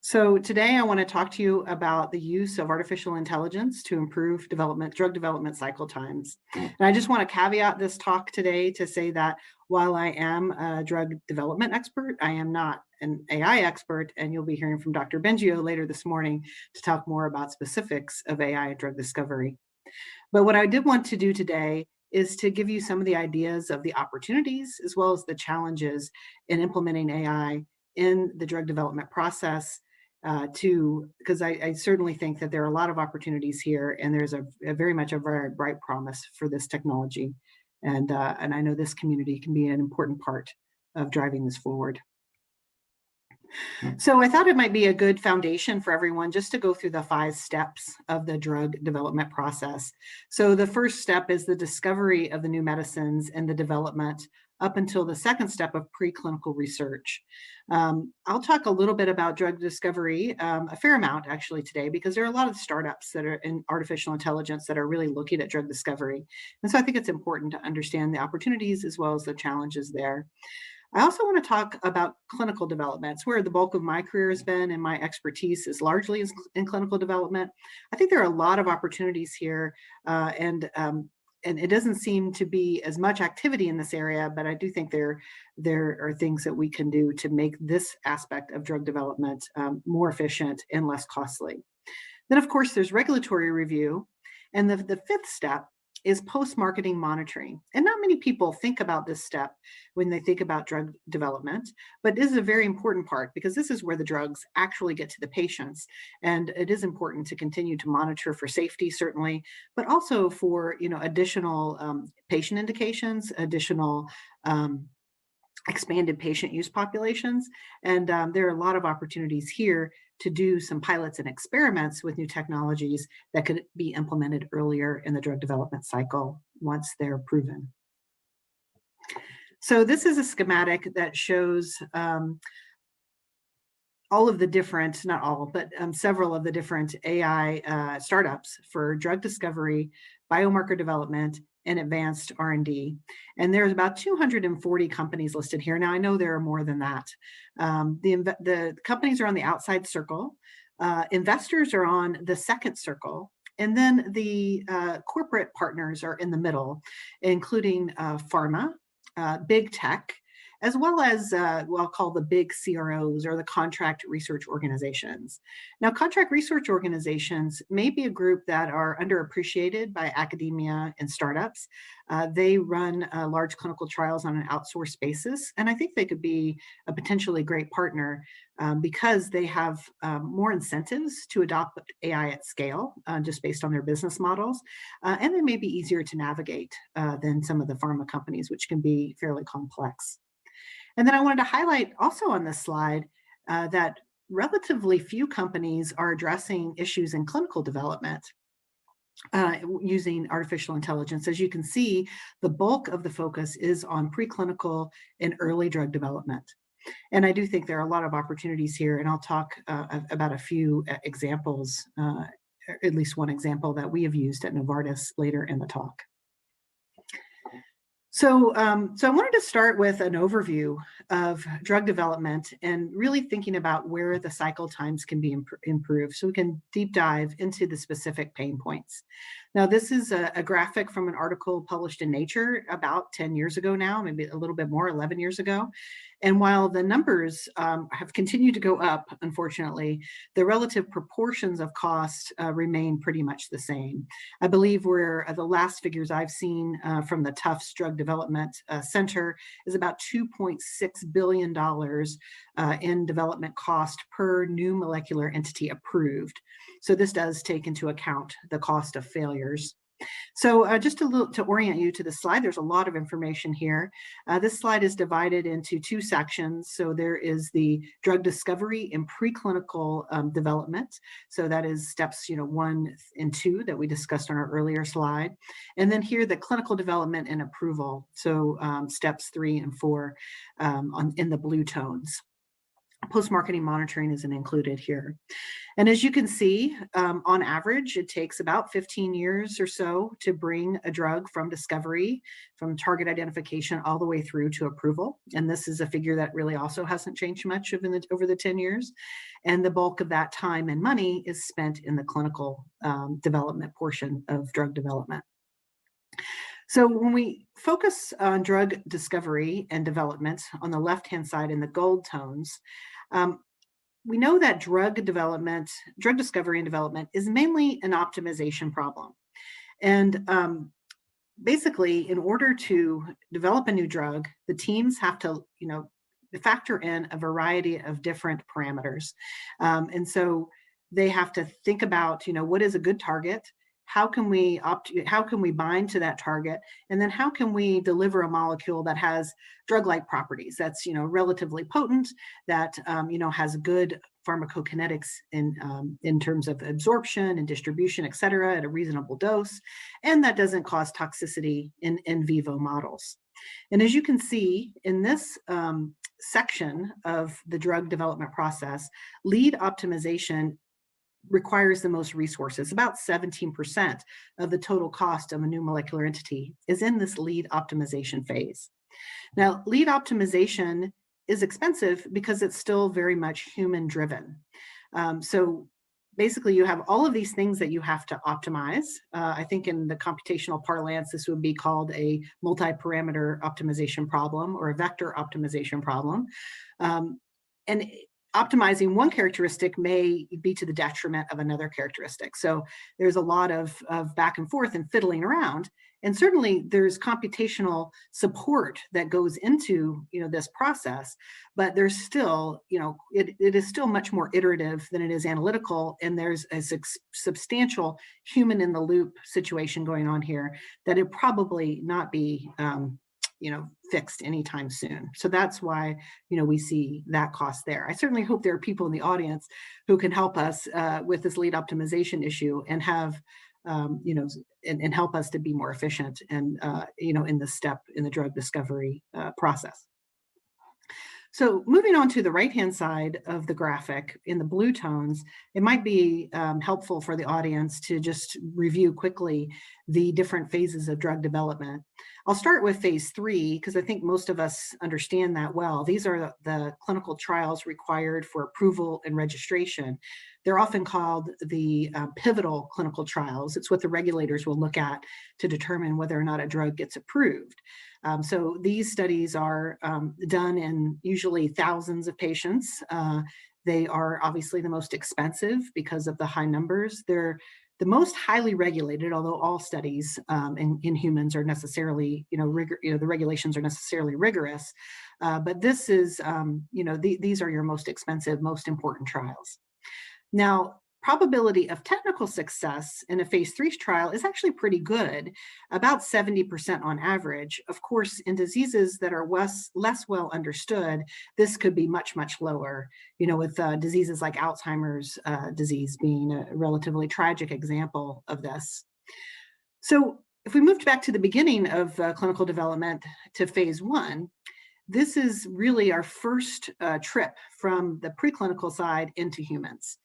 So today I want to talk to you about the use of artificial intelligence to improve drug development cycle times. And I just want to caveat this talk today to say that while I am a drug development expert, I am not an AI expert, and you'll be hearing from Dr. Bengio later this morning to talk more about specifics of AI drug discovery. But what I did want to do today is to give you some of the ideas of the opportunities as well as the challenges in implementing AI in the drug development process because I certainly think that there are a lot of opportunities here, and there's a very much a very bright promise for this technology. And I know this community can be an important part of driving this forward. So I thought it might be a good foundation for everyone just to go through the 5 steps of the drug development process. So the first step is the discovery of the new medicines and the development up until the second step of preclinical research. I'll talk a little bit about drug discovery, a fair amount actually today, because there are a lot of startups that are in artificial intelligence that are really looking at drug discovery. And so I think it's important to understand the opportunities as well as the challenges there. I also want to talk about clinical development. It's where the bulk of my career has been, and my expertise is largely in clinical development. I think there are a lot of opportunities here, and it doesn't seem to be as much activity in this area, but I do think there are things that we can do to make this aspect of drug development more efficient and less costly. Then, of course, there's regulatory review, and the fifth step is post-marketing monitoring. And not many people think about this step when they think about drug development, but this is a very important part because this is where the drugs actually get to the patients. And it is important to continue to monitor for safety, certainly, but also for additional patient indications, additional expanded patient use populations. And there are a lot of opportunities here to do some pilots and experiments with new technologies that could be implemented earlier in the drug development cycle once they're proven. So this is a schematic that shows all of the different, not all, but several of the different AI startups for drug discovery, biomarker development, and advanced R&D. And there's about 240 companies listed here. Now, I know there are more than that. The companies are on the outside circle. Investors are on the second circle. And then the corporate partners are in the middle, including pharma, big tech, as well as what I'll call the big CROs or the contract research organizations. Now, contract research organizations may be a group that are underappreciated by academia and startups. They run large clinical trials on an outsourced basis, and I think they could be a potentially great partner because they have more incentives to adopt AI at scale, just based on their business models, and they may be easier to navigate than some of the pharma companies, which can be fairly complex. And then I wanted to highlight also on this slide that relatively few companies are addressing issues in clinical development using artificial intelligence. As you can see, the bulk of the focus is on preclinical and early drug development. And I do think there are a lot of opportunities here, and I'll talk about a few examples, at least one example that we have used at Novartis later in the talk. So I wanted to start with an overview of drug development and really thinking about where the cycle times can be improved so we can deep dive into the specific pain points. Now, this is a graphic from an article published in Nature about 10 years ago now, maybe a little bit more, 11 years ago. And while the numbers have continued to go up, unfortunately, the relative proportions of cost remain pretty much the same. I believe the last figures I've seen from the Tufts Drug Development Center is about $2.6 billion in development cost per new molecular entity approved. So this does take into account the cost of failures. So just to orient you to the slide, there's a lot of information here. This slide is divided into 2 sections. So there is the drug discovery and preclinical development. So that is steps 1 and 2 that we discussed on our earlier slide. And then here, the clinical development and approval. So steps 3 and 4 in the blue tones. Post-marketing monitoring isn't included here. And as you can see, on average, it takes about 15 years or so to bring a drug from discovery, from target identification, all the way through to approval. And this is a figure that really also hasn't changed much over the 10 years. And the bulk of that time and money is spent in the clinical development portion of drug development. So when we focus on drug discovery and development on the left-hand side in the gold tones, we know that drug discovery and development is mainly an optimization problem. And basically, in order to develop a new drug, the teams have to, factor in a variety of different parameters. And so they have to think about, what is a good target? How can we bind to that target? And then how can we deliver a molecule that has drug-like properties, that's, relatively potent, that, has good pharmacokinetics in terms of absorption and distribution, et cetera, at a reasonable dose, and that doesn't cause toxicity in vivo models. And as you can see in this section of the drug development process, lead optimization requires the most resources. About 17% of the total cost of a new molecular entity is in this lead optimization phase. Now, lead optimization is expensive because it's still very much human driven. So basically you have all of these things that you have to optimize. I think in the computational parlance, this would be called a multi-parameter optimization problem or a vector optimization problem. And optimizing one characteristic may be to the detriment of another characteristic. So there's a lot of back and forth and fiddling around. And certainly there's computational support that goes into this process, but there's still, it is still much more iterative than it is analytical. And there's a substantial human in the loop situation going on here that it probably not be fixed anytime soon. So that's why, we see that cost there. I certainly hope there are people in the audience who can help us with this lead optimization issue and have, and help us to be more efficient and, in the step in the drug discovery process. So moving on to the right-hand side of the graphic in the blue tones, it might be helpful for the audience to just review quickly the different phases of drug development. I'll start with phase 3 because I think most of us understand that well. These are the clinical trials required for approval and registration. They're often called the pivotal clinical trials. It's what the regulators will look at to determine whether or not a drug gets approved. So these studies are done in usually thousands of patients. They are obviously the most expensive because of the high numbers. They're the most highly regulated, although all studies in humans are necessarily, the regulations are necessarily rigorous. But this is, these are your most expensive, most important trials. Now, probability of technical success in a phase 3 trial is actually pretty good, about 70% on average. Of course, in diseases that are less well understood, this could be much, much lower, with diseases like Alzheimer's disease being a relatively tragic example of this. So if we moved back to the beginning of clinical development to phase 1, this is really our first trip from the preclinical side into humans.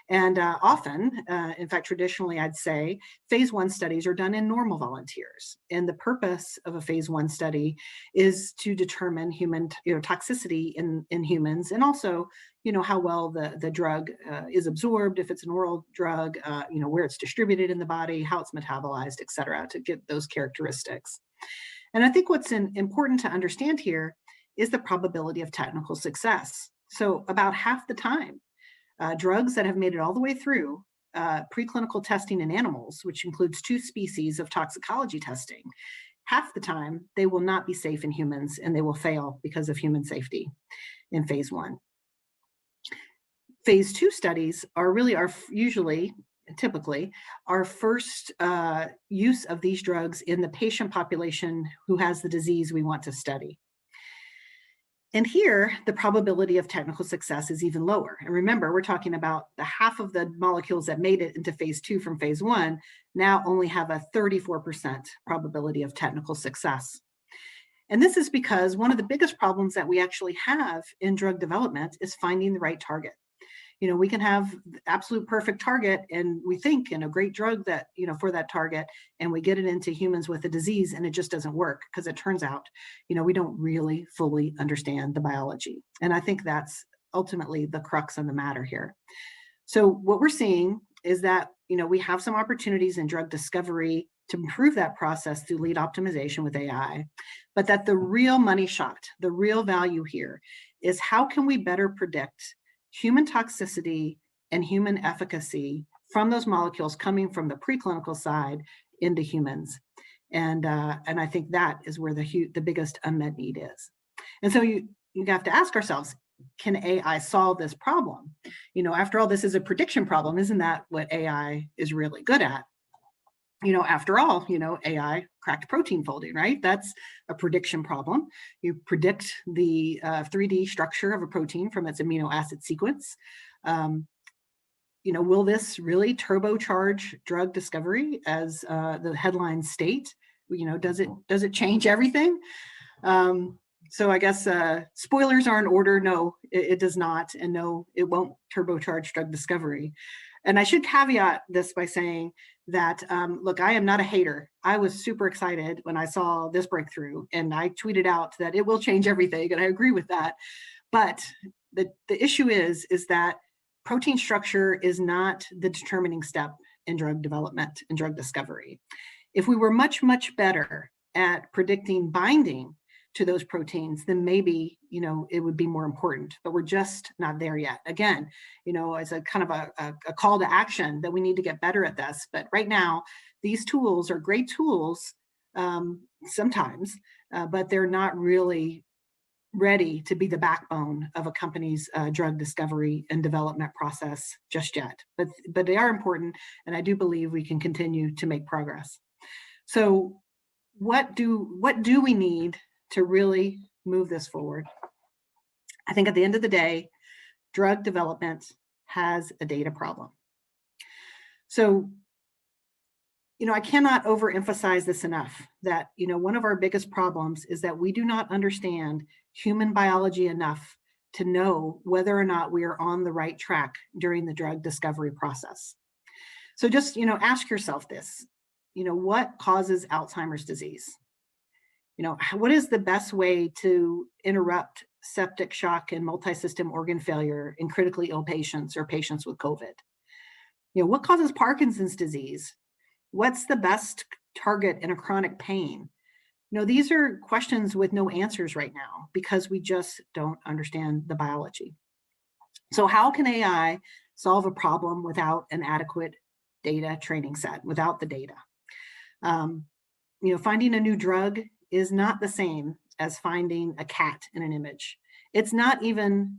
And often, in fact, traditionally, I'd say phase 1 studies are done in normal volunteers. And the purpose of a phase 1 study is to determine human toxicity in humans, and also, how well the drug is absorbed, if it's an oral drug, where it's distributed in the body, how it's metabolized, et cetera, to get those characteristics. And I think what's important to understand here is the probability of technical success. So about half the time, drugs that have made it all the way through preclinical testing in animals, which includes 2 species of toxicology testing, half the time they will not be safe in humans and they will fail because of human safety in phase 1. Phase 2 studies are really typically our first use of these drugs in the patient population who has the disease we want to study. And here, the probability of technical success is even lower. And remember, we're talking about the half of the molecules that made it into phase 2 from phase 1 now only have a 34% probability of technical success. And this is because one of the biggest problems that we actually have in drug development is finding the right target. We can have the absolute perfect target and we think in a great drug that, for that target, and we get it into humans with a disease and it just doesn't work because it turns out, we don't really fully understand the biology. And I think that's ultimately the crux of the matter here. So what we're seeing is that, we have some opportunities in drug discovery to improve that process through lead optimization with AI, but that the real money shot, the real value here is how can we better predict human toxicity and human efficacy from those molecules coming from the preclinical side into humans. And I think that is where the biggest unmet need is. And so you have to ask ourselves, can AI solve this problem? After all, this is a prediction problem. Isn't that what AI is really good at? After all, AI cracked protein folding, right? That's a prediction problem. You predict the 3D structure of a protein from its amino acid sequence. Will this really turbocharge drug discovery, as the headlines state? Does it change everything? So I guess spoilers are in order. No, it does not. And no, it won't turbocharge drug discovery. And I should caveat this by saying that, look, I am not a hater. I was super excited when I saw this breakthrough, and I tweeted out that it will change everything, and I agree with that. But the issue is that protein structure is not the determining step in drug development and drug discovery. If we were much, much better at predicting binding to those proteins, then maybe, it would be more important, but we're just not there yet. Again, as a kind of a call to action that we need to get better at this. But right now, these tools are great tools sometimes, but they're not really ready to be the backbone of a company's drug discovery and development process just yet. But they are important, and I do believe we can continue to make progress. So what do we need to really move this forward? I think at the end of the day, drug development has a data problem. So, I cannot overemphasize this enough that, one of our biggest problems is that we do not understand human biology enough to know whether or not we are on the right track during the drug discovery process. So just, ask yourself this, what causes Alzheimer's disease? What is the best way to interrupt septic shock and multi-system organ failure in critically ill patients or patients with COVID? What causes Parkinson's disease? What's the best target in a chronic pain? These are questions with no answers right now because we just don't understand the biology. So how can AI solve a problem without an adequate data training set, without the data? Finding a new drug is not the same as finding a cat in an image. It's not even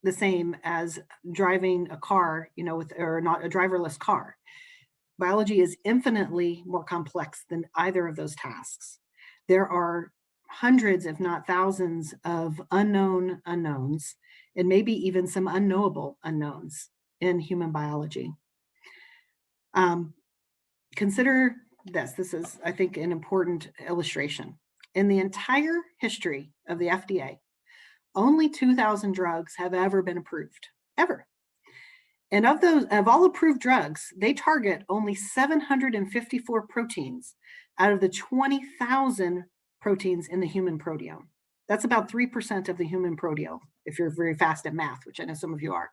the same as driving a car, or not a driverless car. Biology is infinitely more complex than either of those tasks. There are hundreds, if not thousands, of unknown unknowns, and maybe even some unknowable unknowns in human biology. Consider this. This is, I think, an important illustration. In the entire history of the FDA, only 2,000 drugs have ever been approved, ever. And of all approved drugs, they target only 754 proteins out of the 20,000 proteins in the human proteome. That's about 3% of the human proteome, if you're very fast at math, which I know some of you are.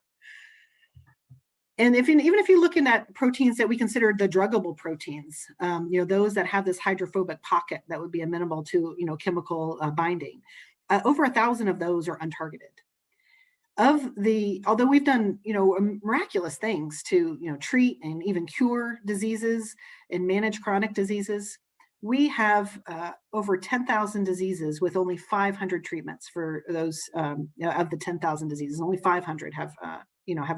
And even if you're looking at proteins that we consider the druggable proteins, those that have this hydrophobic pocket that would be amenable to, chemical binding, over 1,000 of those are untargeted. Although we've done, miraculous things to, treat and even cure diseases and manage chronic diseases, we have over 10,000 diseases with only 500 treatments for those of the 10,000 diseases. Only 500 have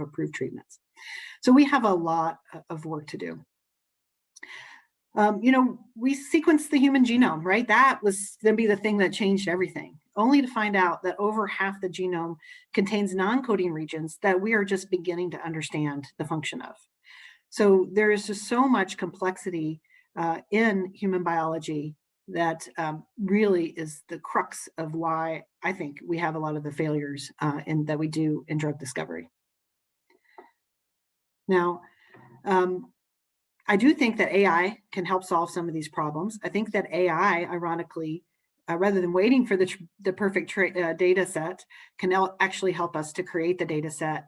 approved treatments. So we have a lot of work to do. We sequenced the human genome, right? That was going to be the thing that changed everything, only to find out that over half the genome contains non-coding regions that we are just beginning to understand the function of. So there is just so much complexity in human biology that really is the crux of why I think we have a lot of the failures that we do in drug discovery. Now, um, I do think that AI can help solve some of these problems. I think that AI, ironically, rather than waiting for the perfect data set, can actually help us to create the data set,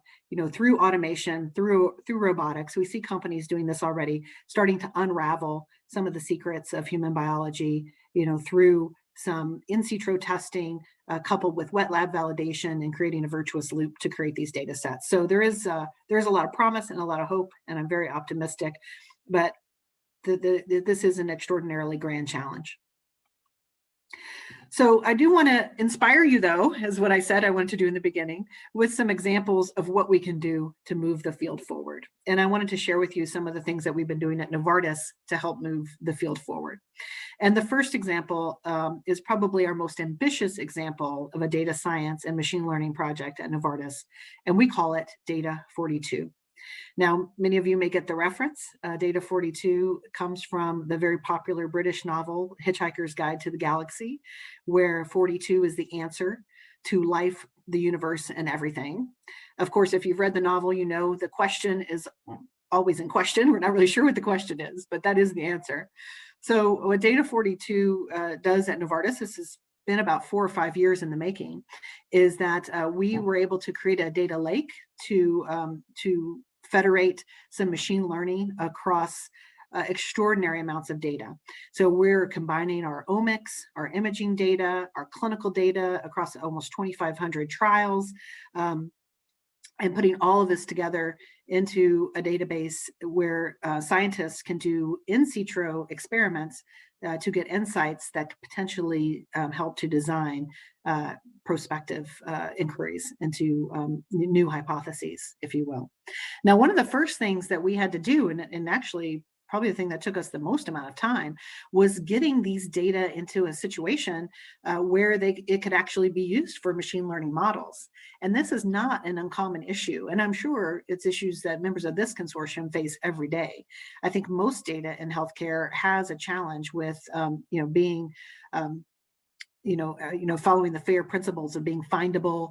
through automation, through robotics. We see companies doing this already, starting to unravel some of the secrets of human biology, through some in vitro testing, coupled with wet lab validation and creating a virtuous loop to create these data sets. So there's a lot of promise and a lot of hope, and I'm very optimistic. But this is an extraordinarily grand challenge. So I do want to inspire you, though, as what I said I wanted to do in the beginning, with some examples of what we can do to move the field forward. And I wanted to share with you some of the things that we've been doing at Novartis to help move the field forward. And the first example is probably our most ambitious example of a data science and machine learning project at Novartis, and we call it Data 42. Now, many of you may get the reference. Data 42 comes from the very popular British novel, Hitchhiker's Guide to the Galaxy, where 42 is the answer to life, the universe, and everything. Of course, if you've read the novel, you know the question is always in question. We're not really sure what the question is, but that is the answer. So what Data 42 does at Novartis, this has been about 4 or 5 years in the making, is that we were able to create a data lake to federate some machine learning across extraordinary amounts of data. So we're combining our omics, our imaging data, our clinical data across almost 2,500 trials, and putting all of this together into a database where scientists can do in vitro experiments to get insights that could potentially help to design prospective inquiries into new hypotheses, if you will. Now, one of the first things that we had to do, and actually probably the thing that took us the most amount of time, was getting these data into a situation where it could actually be used for machine learning models. And this is not an uncommon issue. And I'm sure it's issues that members of this consortium face every day. I think most data in healthcare has a challenge with, being following the FAIR principles of being findable,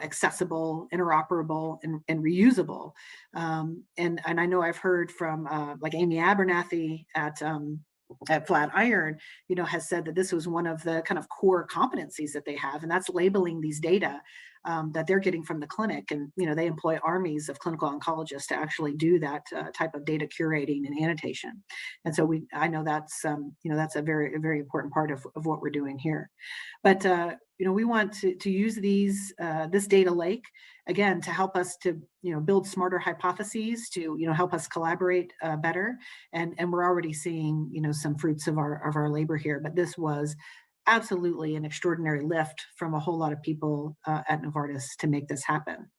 accessible, interoperable, and reusable. And I know I've heard from like Amy Abernathy at Flatiron, has said that this was one of the kind of core competencies that they have, and that's labeling these data that they're getting from the clinic. And, they employ armies of clinical oncologists to actually do that type of data curating and annotation. And so I know that's a very, very important part of what we're doing here. But, we want to use this data lake, again, to help us to, build smarter hypotheses, to, help us collaborate better. And we're already seeing, some fruits of our labor here. But this was absolutely an extraordinary lift from a whole lot of people at Novartis to make this happen.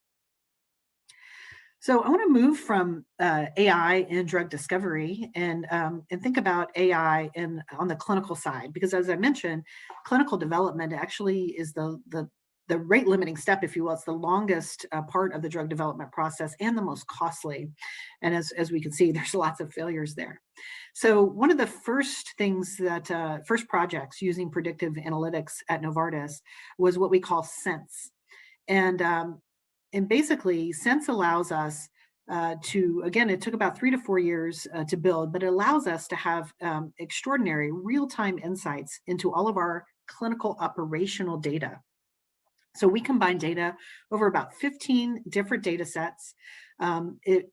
So I want to move from AI in drug discovery and think about AI on the clinical side, because as I mentioned, clinical development actually is the rate limiting step, if you will. It's the longest part of the drug development process and the most costly. And as we can see, there's lots of failures there. So one of the first projects using predictive analytics at Novartis was what we call Sense. And basically, Sense allows us again, it took about 3 to 4 years to build, but it allows us to have extraordinary real-time insights into all of our clinical operational data. So we combine data over about 15 different data sets. It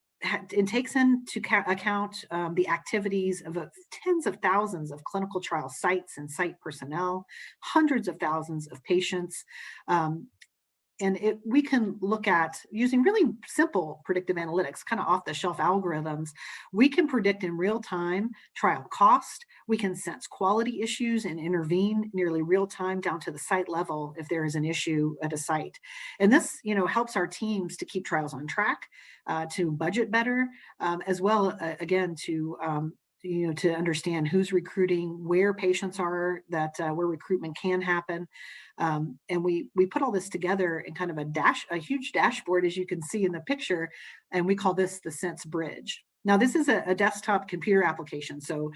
takes into account the activities of tens of thousands of clinical trial sites and site personnel, hundreds of thousands of patients. And we can look at, using really simple predictive analytics, kind of off-the-shelf algorithms, we can predict in real time trial cost. We can sense quality issues and intervene nearly real time down to the site level if there is an issue at a site. And this, helps our teams to keep trials on track, to budget better, as well, again, to understand who's recruiting, where patients are, where recruitment can happen. And we put all this together in kind of a huge dashboard, as you can see in the picture, and we call this the Sense Bridge. Now, this is a desktop computer application. So,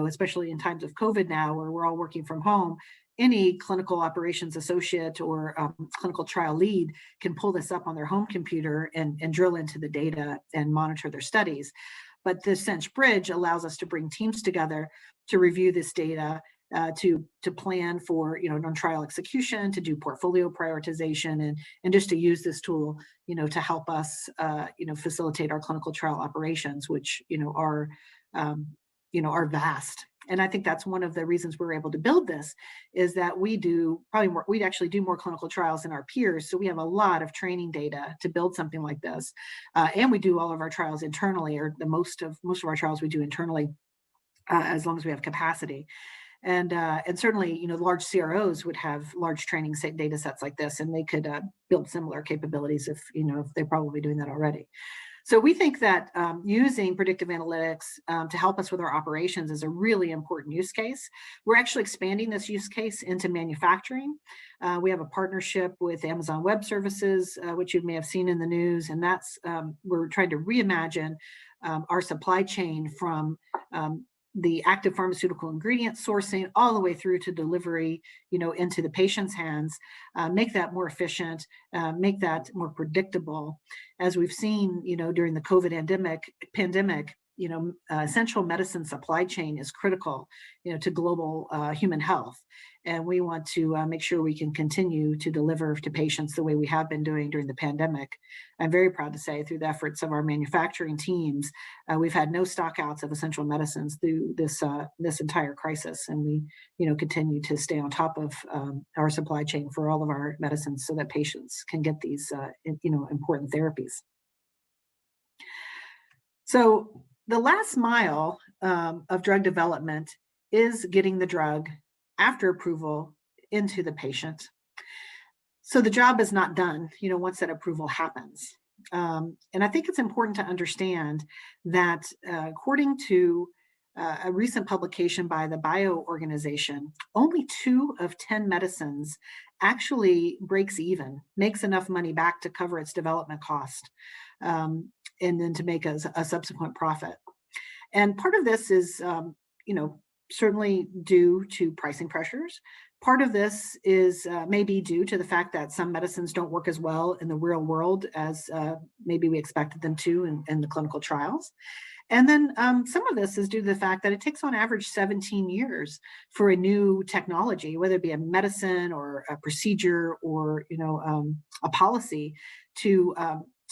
especially in times of COVID now, where we're all working from home, any clinical operations associate or clinical trial lead can pull this up on their home computer and drill into the data and monitor their studies. But the Sense Bridge allows us to bring teams together to review this data, to plan for non-trial execution, to do portfolio prioritization, and just to use this tool to help us facilitate our clinical trial operations, which are vast. And I think that's one of the reasons we're able to build this, is that we actually do more clinical trials than our peers. So we have a lot of training data to build something like this. And we do all of our trials internally, or most of our trials we do internally, as long as we have capacity. And certainly, large CROs would have large training data sets like this, and they could build similar capabilities if they're probably doing that already. So we think that using predictive analytics to help us with our operations is a really important use case. We're actually expanding this use case into manufacturing. We have a partnership with Amazon Web Services, which you may have seen in the news, and that's we're trying to reimagine our supply chain from the active pharmaceutical ingredient sourcing all the way through to delivery, into the patient's hands, make that more efficient, make that more predictable. As we've seen, during the COVID pandemic, essential medicine supply chain is critical, to global human health. And we want to make sure we can continue to deliver to patients the way we have been doing during the pandemic. I'm very proud to say, through the efforts of our manufacturing teams, we've had no stockouts of essential medicines through this entire crisis. And we, continue to stay on top of our supply chain for all of our medicines so that patients can get these, important therapies. So the last mile of drug development is getting the drug after approval into the patient. So the job is not done, once that approval happens. And I think it's important to understand that according to a recent publication by the Bio Organization, only 2 of 10 medicines actually breaks even, makes enough money back to cover its development cost, and then to make a subsequent profit. And part of this is, certainly due to pricing pressures. Part of this is maybe due to the fact that some medicines don't work as well in the real world as maybe we expected them to in the clinical trials. And then some of this is due to the fact that it takes on average 17 years for a new technology, whether it be a medicine or a procedure or a policy,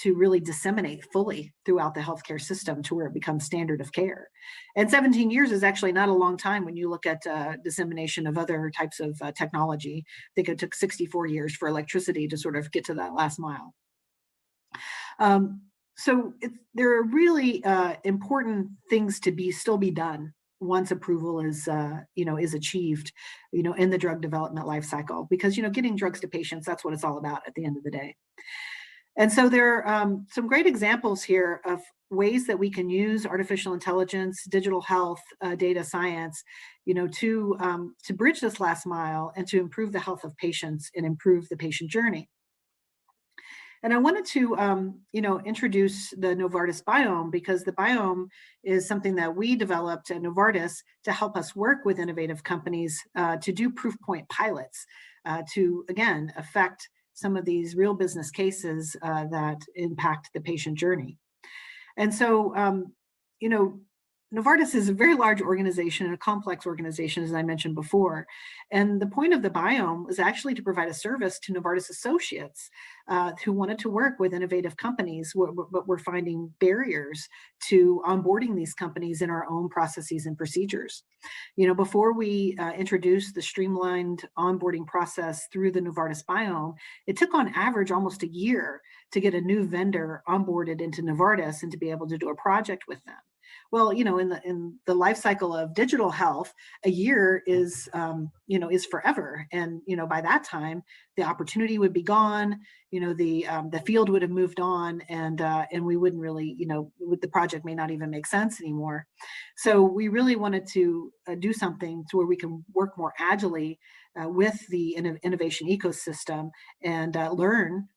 to really disseminate fully throughout the healthcare system to where it becomes standard of care. And 17 years is actually not a long time when you look at dissemination of other types of technology. I think it took 64 years for electricity to sort of get to that last mile. So there are really important things to still be done once approval is achieved, in the drug development life cycle, because getting drugs to patients, that's what it's all about at the end of the day. And so there are some great examples here of ways that we can use artificial intelligence, digital health, data science, to bridge this last mile and to improve the health of patients and improve the patient journey. And I wanted to, introduce the Novartis biome, because the biome is something that we developed at Novartis to help us work with innovative companies to do proof point pilots to, again, affect some of these real business cases that impact the patient journey. And so, Novartis is a very large organization and a complex organization, as I mentioned before. And the point of the biome was actually to provide a service to Novartis associates who wanted to work with innovative companies, but were finding barriers to onboarding these companies in our own processes and procedures. Before we introduced the streamlined onboarding process through the Novartis biome, it took on average almost a year to get a new vendor onboarded into Novartis and to be able to do a project with them. Well, in the life cycle of digital health, a year is forever. And, by that time, the opportunity would be gone. the field would have moved on, and we wouldn't really, the project may not even make sense anymore. So we really wanted to do something to where we can work more agilely with the innovation ecosystem and learn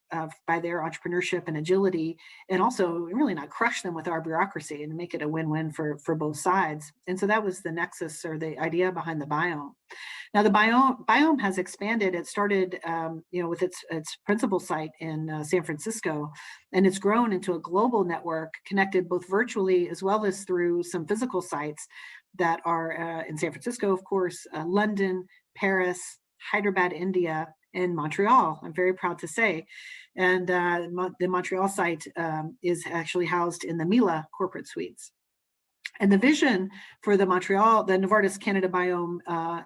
by their entrepreneurship and agility, and also really not crush them with our bureaucracy and make it a win-win for both sides. And so that was the nexus or the idea behind the biome. Now the biome has expanded. It started, with its principal site in San Francisco, and it's grown into a global network connected both virtually as well as through some physical sites that are in San Francisco, of course, London, Paris, Hyderabad, India, and Montreal, I'm very proud to say. And the Montreal site is actually housed in the Mila corporate suites. And the vision for the Novartis Canada biome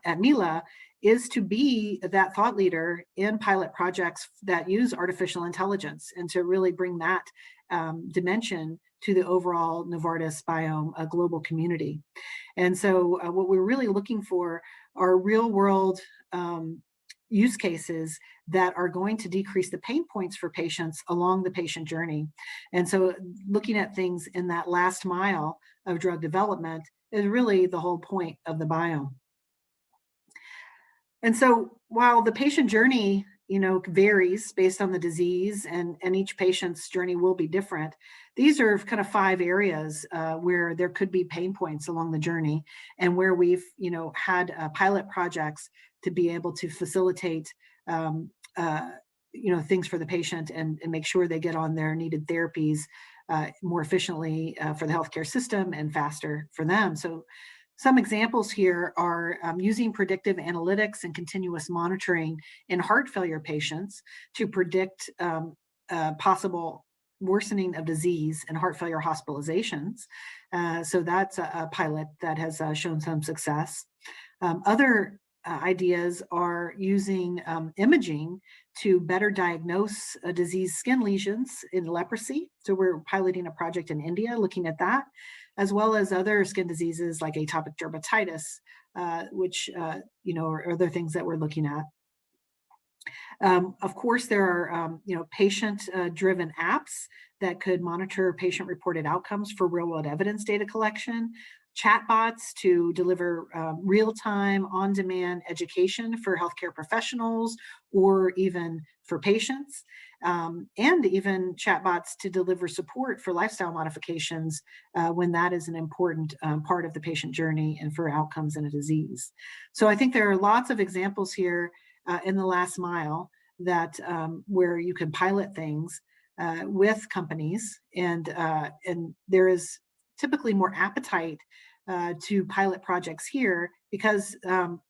at Mila is to be that thought leader in pilot projects that use artificial intelligence, and to really bring that dimension to the overall Novartis biome, a global community. And so what we're really looking for are real world use cases that are going to decrease the pain points for patients along the patient journey. And so looking at things in that last mile of drug development is really the whole point of the biome. And so while the patient journey, varies based on the disease, and each patient's journey will be different, these are kind of 5 areas where there could be pain points along the journey, and where we've, had pilot projects to be able to facilitate, things for the patient, and make sure they get on their needed therapies more efficiently for the healthcare system and faster for them. So some examples here are using predictive analytics and continuous monitoring in heart failure patients to predict possible worsening of disease and heart failure hospitalizations. So that's a pilot that has shown some success. Other ideas are using imaging to better diagnose disease skin lesions in leprosy. So we're piloting a project in India looking at that, as well as other skin diseases like atopic dermatitis, which, are other things that we're looking at. Of course, there are, patient-driven apps that could monitor patient-reported outcomes for real-world evidence data collection, chatbots to deliver real-time, on-demand education for healthcare professionals or even for patients, and even chatbots to deliver support for lifestyle modifications when that is an important part of the patient journey and for outcomes in a disease. So I think there are lots of examples here in the last mile that where you can pilot things with companies, and there is typically more appetite to pilot projects here because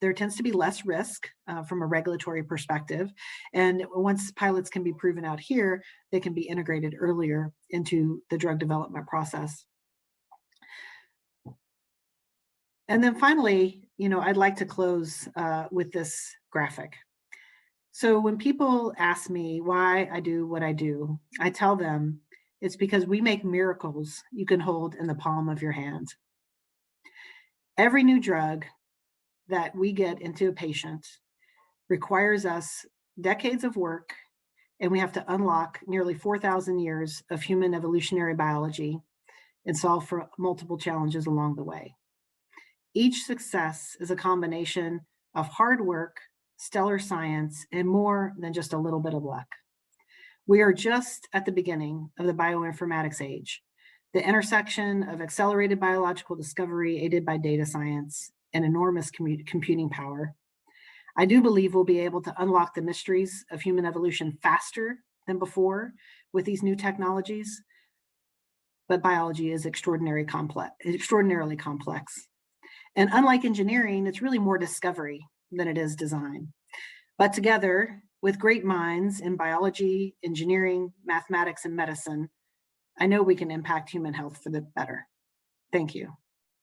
there tends to be less risk from a regulatory perspective. And once pilots can be proven out here, they can be integrated earlier into the drug development process. And then finally, I'd like to close with this graphic. So when people ask me why I do what I do, I tell them it's because we make miracles you can hold in the palm of your hand. Every new drug that we get into a patient requires us decades of work, and we have to unlock nearly 4,000 years of human evolutionary biology and solve for multiple challenges along the way. Each success is a combination of hard work, stellar science, and more than just a little bit of luck. We are just at the beginning of the bioinformatics age, the intersection of accelerated biological discovery aided by data science and enormous computing power. I do believe we'll be able to unlock the mysteries of human evolution faster than before with these new technologies, but biology is extraordinarily complex. And unlike engineering, it's really more discovery than it is design. But together, with great minds in biology, engineering, mathematics, and medicine, I know we can impact human health for the better. Thank you.